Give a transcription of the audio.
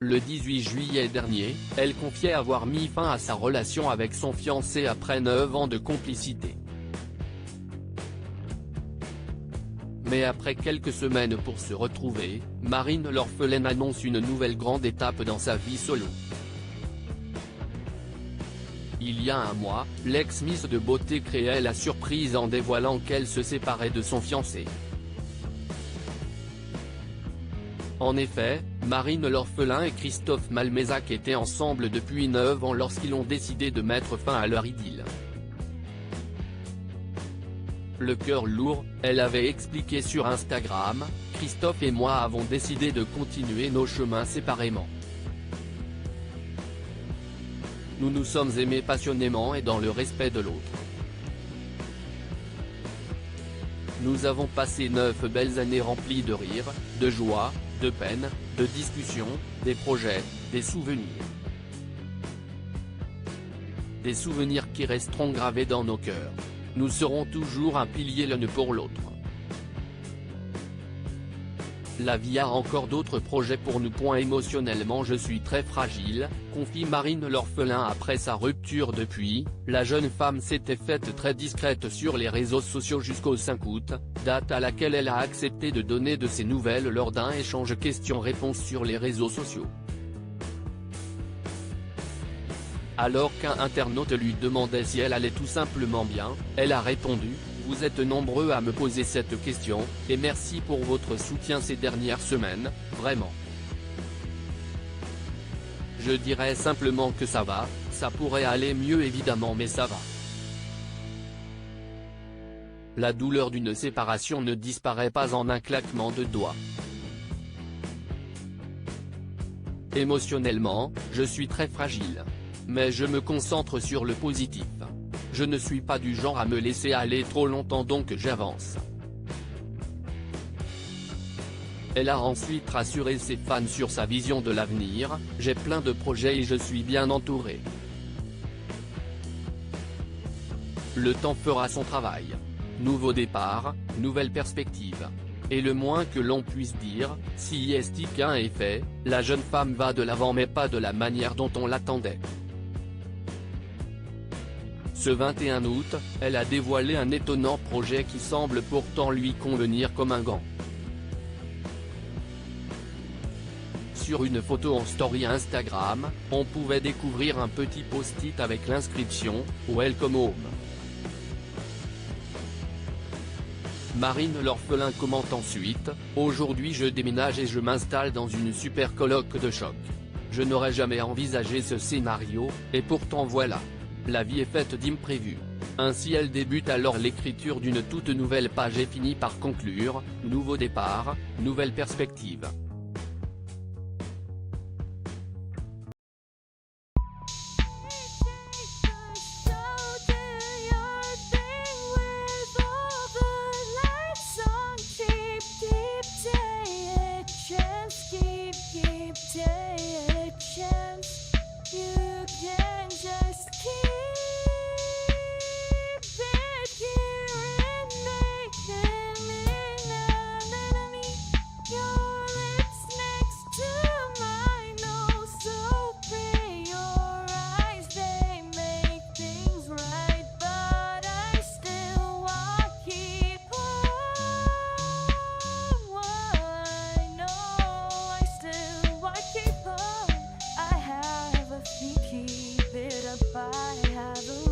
Le 18 juillet dernier, elle confiait avoir mis fin à sa relation avec son fiancé après 9 ans de complicité. Mais après quelques semaines pour se retrouver, Marine l'orphelin annonce une nouvelle grande étape dans sa vie solo. Il y a un mois, l'ex-Miss de beauté créait la surprise en dévoilant qu'elle se séparait de son fiancé. En effet, Marine l'orphelin et Christophe Malmezac étaient ensemble depuis 9 ans lorsqu'ils ont décidé de mettre fin à leur idylle. Le cœur lourd, elle avait expliqué sur Instagram, « Christophe et moi avons décidé de continuer nos chemins séparément. Nous nous sommes aimés passionnément et dans le respect de l'autre. Nous avons passé 9 belles années remplies de rires, de joie, de peine, de discussions, des projets, des souvenirs. Des souvenirs qui resteront gravés dans nos cœurs. Nous serons toujours un pilier l'un pour l'autre. La vie a encore d'autres projets pour nous. Émotionnellement je suis très fragile, confie Marine l'orphelin après sa rupture. Depuis, la jeune femme s'était faite très discrète sur les réseaux sociaux jusqu'au 5 août, date à laquelle elle a accepté de donner de ses nouvelles lors d'un échange questions-réponses sur les réseaux sociaux. Alors qu'un internaute lui demandait si elle allait tout simplement bien, elle a répondu « Vous êtes nombreux à me poser cette question, et merci pour votre soutien ces dernières semaines, vraiment. Je dirais simplement que ça va, ça pourrait aller mieux évidemment mais ça va. La douleur d'une séparation ne disparaît pas en un claquement de doigts. Émotionnellement, je suis très fragile. Mais je me concentre sur le positif. Je ne suis pas du genre à me laisser aller trop longtemps donc j'avance. » Elle a ensuite rassuré ses fans sur sa vision de l'avenir, « J'ai plein de projets et je suis bien entourée. Le temps fera son travail. Nouveau départ, nouvelle perspective. » Et le moins que l'on puisse dire, si qu'un est fait, la jeune femme va de l'avant mais pas de la manière dont on l'attendait. Ce 21 août, elle a dévoilé un étonnant projet qui semble pourtant lui convenir comme un gant. Sur une photo en story Instagram, on pouvait découvrir un petit post-it avec l'inscription « Welcome home ». Marine l'orphelin commente ensuite « Aujourd'hui je déménage et je m'installe dans une super coloc de choc. Je n'aurais jamais envisagé ce scénario, et pourtant voilà. La vie est faite d'imprévus. » Ainsi elle débute alors l'écriture d'une toute nouvelle page et finit par conclure « Nouveau départ, nouvelle perspective. » Keep it up, I have a